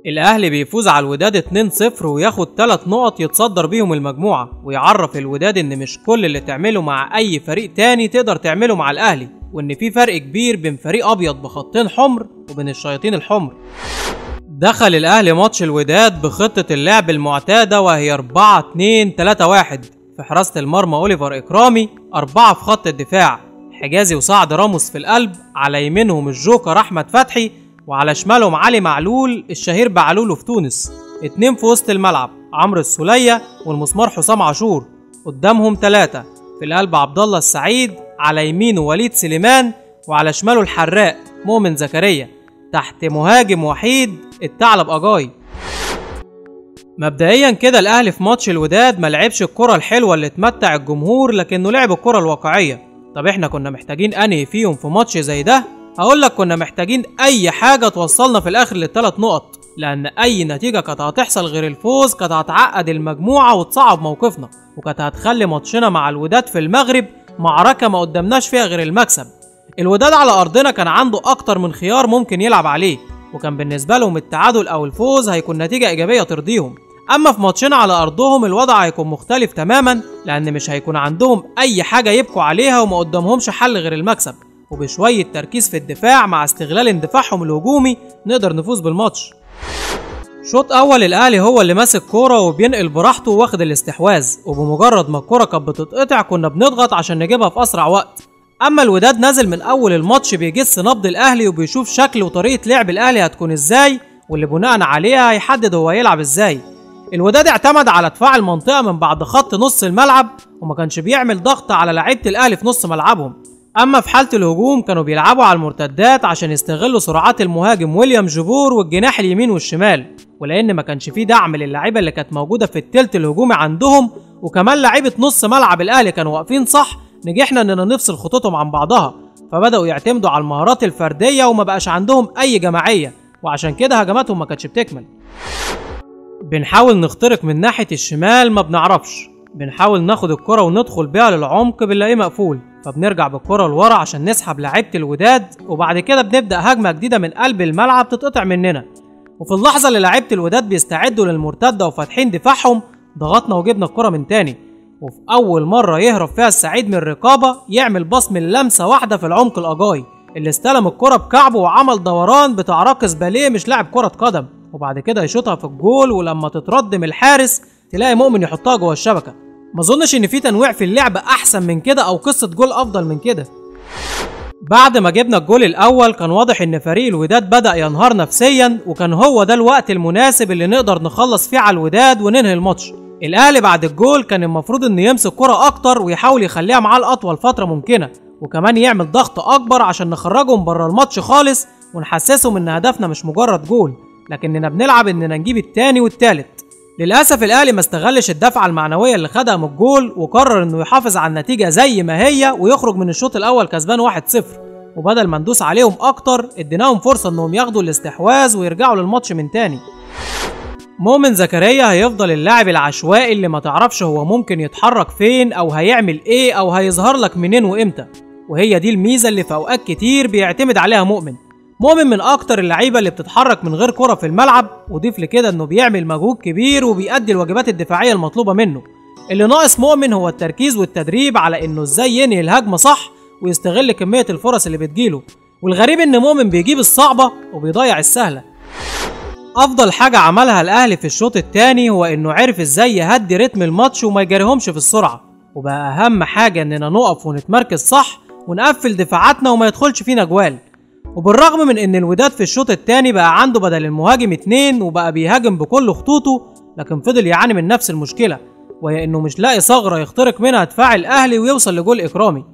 الاهلي بيفوز على الوداد 2-0 وياخد 3 نقط يتصدر بيهم المجموعة، ويعرف الوداد ان مش كل اللي تعمله مع اي فريق تاني تقدر تعمله مع الاهلي، وان في فرق كبير بين فريق ابيض بخطين حمر وبين الشياطين الحمر. دخل الاهلي ماتش الوداد بخطة اللعب المعتادة وهي 4-2-3-1. في حراسة المرمى أوليفر إكرامي، 4 في خط الدفاع حجازي وسعد راموس في القلب، على يمينهم الجوكر أحمد فتحي، وعلى شمالهم علي معلول الشهير بعلوله في تونس. 2 في وسط الملعب عمرو السولية والمسمار حسام عاشور، قدامهم 3 في القلب عبد الله السعيد، على يمينه وليد سليمان، وعلى شماله الحراق مؤمن زكريا، تحت مهاجم وحيد الثعلب أجاي. مبدئيا كده الاهلي في ماتش الوداد ما لعبش الكرة الحلوة اللي تمتع الجمهور، لكنه لعب الكرة الواقعية. طب احنا كنا محتاجين انهي فيهم في ماتش زي ده؟ هقولك كنا محتاجين اي حاجة توصلنا في الاخر ل3 نقط، لان اي نتيجة كانت هتحصل غير الفوز كانت هتعقد المجموعة وتصعب موقفنا، وكانت هتخلي ماتشنا مع الوداد في المغرب معركة ما قدمناش فيها غير المكسب. الوداد على ارضنا كان عنده اكتر من خيار ممكن يلعب عليه، وكان بالنسبة لهم التعادل او الفوز هيكون نتيجة ايجابية ترضيهم. اما في ماتشنا على ارضهم الوضع هيكون مختلف تماما، لان مش هيكون عندهم اي حاجة يبكوا عليها وما قدامهمش حل غير المكسب، وبشوية تركيز في الدفاع مع استغلال اندفاعهم الهجومي نقدر نفوز بالماتش. شوط اول الاهلي هو اللي ماسك كورة وبينقل براحته واخد الاستحواذ، وبمجرد ما الكورة كانت بتتقطع كنا بنضغط عشان نجيبها في اسرع وقت. اما الوداد نازل من اول الماتش بيجس نبض الاهلي وبيشوف شكل وطريقة لعب الاهلي هتكون ازاي، واللي بناء عليها هيحدد هو هيلعب ازاي. الوداد اعتمد على دفاع المنطقة من بعد خط نص الملعب، وما كانش بيعمل ضغط على لعيبة الاهلي في نص ملعبهم. اما في حالة الهجوم كانوا بيلعبوا على المرتدات عشان يستغلوا سرعات المهاجم ويليام جبور والجناح اليمين والشمال، ولان ما كانش فيه دعم للعيبة اللي كانت موجودة في التلت الهجومي عندهم، وكمان لعيبة نص ملعب الاهلي كانوا واقفين صح، نجحنا اننا نفصل خطوطهم عن بعضها، فبدأوا يعتمدوا على المهارات الفردية وما بقاش عندهم اي جماعية، وعشان كده هجماتهم ما كانتش بتكمل. بنحاول نخترق من ناحية الشمال ما بنعرفش، بنحاول ناخد الكرة وندخل بيها للعمق بنلاقيه مقفول، فبنرجع بالكرة لورا عشان نسحب لعيبة الوداد، وبعد كده بنبدأ هجمة جديدة من قلب الملعب تتقطع مننا. وفي اللحظة اللي لعيبة الوداد بيستعدوا للمرتدة وفاتحين دفاعهم ضغطنا وجبنا الكرة من تاني، وفي أول مرة يهرب فيها السعيد من الرقابة يعمل باص من لمسة واحدة في العمق الأجاي اللي استلم الكرة بكعبه وعمل دوران بتاع راقص باليه مش لاعب كرة قدم، وبعد كده يشوطها في الجول، ولما تترد من الحارس تلاقي مؤمن يحطها جوه الشبكة. ما اظنش ان في تنويع في اللعب احسن من كده او قصة جول افضل من كده. بعد ما جبنا الجول الاول كان واضح ان فريق الوداد بدأ ينهار نفسيا، وكان هو ده الوقت المناسب اللي نقدر نخلص فيه على الوداد وننهي الماتش. الاهلي بعد الجول كان المفروض انه يمسك كرة اكتر ويحاول يخليها معاه لاطول فترة ممكنة، وكمان يعمل ضغط اكبر عشان نخرجهم بره الماتش خالص ونحسسهم ان هدفنا مش مجرد جول، لكننا بنلعب اننا نجيب التاني والتالت. للأسف الأهلي ما استغلش الدفعة المعنوية اللي خدها من الجول، وقرر انه يحافظ على النتيجة زي ما هي ويخرج من الشوط الأول كسبان 1-0، وبدل ما ندوس عليهم أكتر اديناهم فرصة انهم ياخدوا الاستحواذ ويرجعوا للماتش من تاني. مؤمن زكريا هيفضل اللاعب العشوائي اللي ما تعرفش هو ممكن يتحرك فين أو هيعمل ايه أو هيظهر لك منين وامتى، وهي دي الميزة اللي في أوقات كتير بيعتمد عليها مؤمن من اكتر اللعيبه اللي بتتحرك من غير كرة في الملعب، وضيف لكده انه بيعمل مجهود كبير وبيأدي الواجبات الدفاعيه المطلوبه منه. اللي ناقص مؤمن هو التركيز والتدريب على انه ازاي ينهي الهجمه صح ويستغل كميه الفرص اللي بتجيله، والغريب ان مؤمن بيجيب الصعبه وبيضيع السهله. افضل حاجه عملها الاهلي في الشوط الثاني هو انه عرف ازاي يهدي رتم الماتش وما يجريهمش في السرعه، وبقى اهم حاجه اننا نقف ونتمركز صح ونقفل دفاعاتنا وما يدخلش فينا جوال. وبالرغم من ان الوداد في الشوط الثاني بقى عنده بدل المهاجم 2 وبقى بيهاجم بكل خطوطه، لكن فضل يعاني من نفس المشكله، وهي انه مش لاقي ثغره يخترق منها دفاع الاهلي ويوصل لجول اكرامي.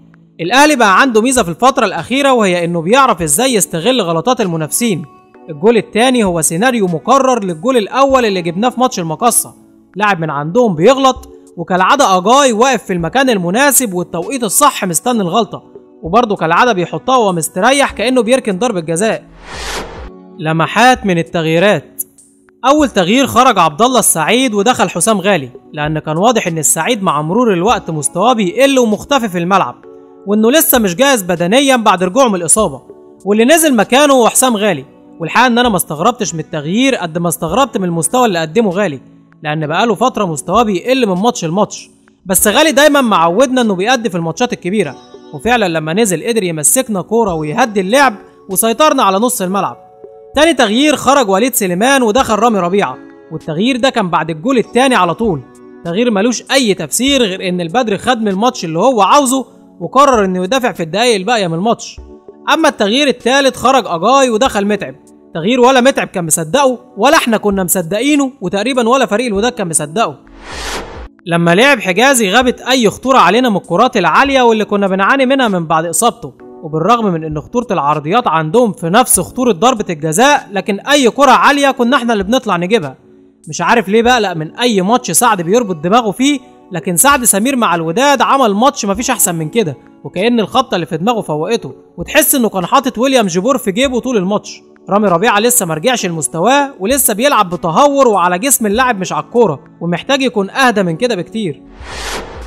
الاهلي بقى عنده ميزه في الفتره الاخيره وهي انه بيعرف ازاي يستغل غلطات المنافسين. الجول الثاني هو سيناريو مكرر للجول الاول اللي جبناه في ماتش المقصه، لاعب من عندهم بيغلط وكالعاده اجاي واقف في المكان المناسب والتوقيت الصح مستني الغلطه، وبرضه كالعاده بيحطها وهو مستريح كأنه بيركن ضربة جزاء. لمحات من التغييرات. أول تغيير خرج عبد الله السعيد ودخل حسام غالي، لأن كان واضح إن السعيد مع مرور الوقت مستواه بيقل ومختفي في الملعب، وإنه لسه مش جاهز بدنيا بعد رجوعه من الإصابة، واللي نزل مكانه هو حسام غالي. والحقيقه ان انا ما استغربتش من التغيير قد ما استغربت من المستوى اللي قدمه غالي، لان بقاله فتره مستواه بيقل من ماتش لماتش، بس غالي دايما معودنا انه بيأدي في الماتشات الكبيره، وفعلا لما نزل قدر يمسكنا كوره ويهدي اللعب وسيطرنا على نص الملعب. تاني تغيير خرج وليد سليمان ودخل رامي ربيعه، والتغيير ده كان بعد الجول التاني على طول. تغيير ملوش اي تفسير غير ان البدر خد من الماتش اللي هو عاوزه وقرر انه يدافع في الدقايق الباقيه من الماتش. اما التغيير الثالث خرج اجاي ودخل متعب، تغيير ولا متعب كان مصدقه ولا احنا كنا مصدقينه، وتقريبا ولا فريق الوداد كان مصدقه. لما لعب حجازي غابت اي خطوره علينا من الكرات العاليه واللي كنا بنعاني منها من بعد اصابته، وبالرغم من ان خطوره العرضيات عندهم في نفس خطوره ضربه الجزاء، لكن اي كره عاليه كنا احنا اللي بنطلع نجيبها. مش عارف ليه بقلق من اي ماتش سعد بيربط دماغه فيه، لكن سعد سمير مع الوداد عمل ماتش مفيش احسن من كده، وكأن الخبطه اللي في دماغه فوقته، وتحس انه كان حاطط ويليام جيبور في جيبه طول الماتش. رامي ربيعه لسه مرجعش لمستواه ولسه بيلعب بتهور وعلى جسم اللاعب مش على الكوره، ومحتاج يكون اهدى من كده بكتير.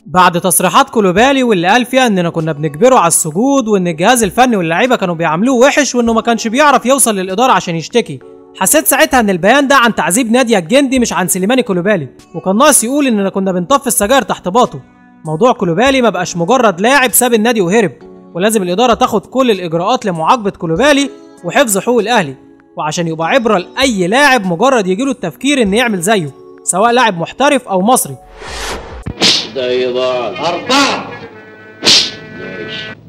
بعد تصريحات كولوبالي واللي قال فيها اننا كنا بنجبره على السجود وان الجهاز الفني واللعيبه كانوا بيعاملوه وحش وانه ما كانش بيعرف يوصل للاداره عشان يشتكي، حسيت ساعتها ان البيان ده عن تعذيب نادية الجندي مش عن سليماني كولوبالي، وكان ناقص يقول اننا كنا بنطفي السجاير تحت باطه. موضوع كولوبالي ما بقاش مجرد لاعب ساب النادي وهرب، ولازم الاداره تاخد كل الاجراءات لمعاقبه كولوبالي وحفظ حقوق الاهلي، وعشان يبقى عبره لاي لاعب مجرد يجيله التفكير ان يعمل زيه، سواء لاعب محترف او مصري. ده ضاع 4 ماشي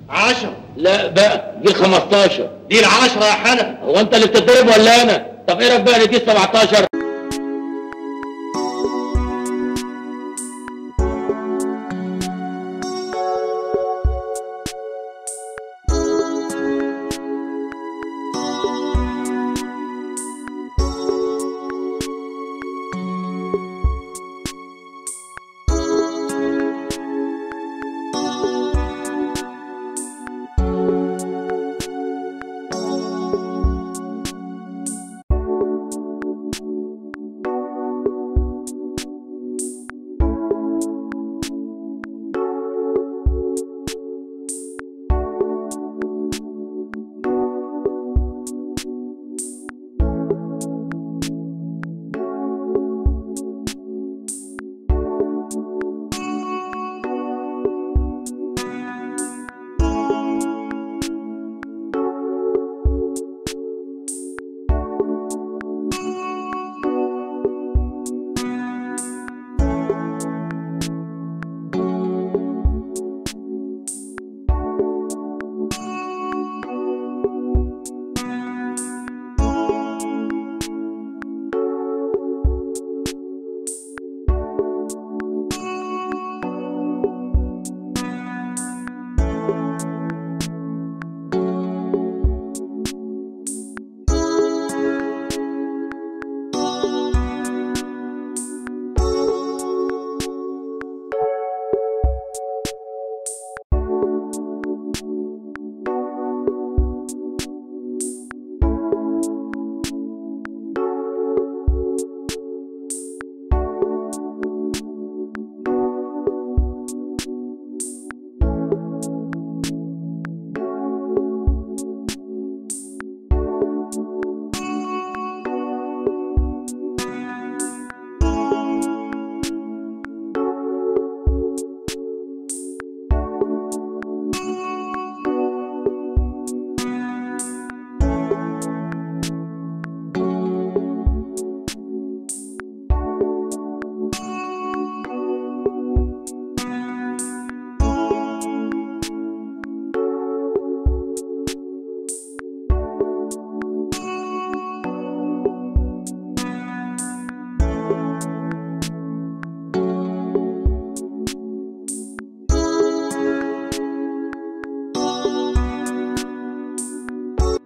10 لا بقى دي 15 دي 10 يا حنفي. هو انت اللي بتضرب ولا انا؟ طب ايه رايك بقى دي 17؟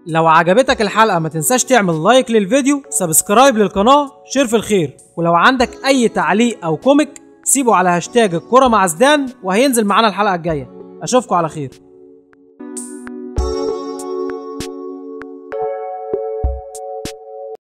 لو عجبتك الحلقة ما تنساش تعمل لايك للفيديو، سبسكرايب للقناة، شير في الخير. ولو عندك اي تعليق او كوميك سيبه على هاشتاج الكرة مع زدان وهينزل معانا الحلقة الجاية. اشوفكم على خير.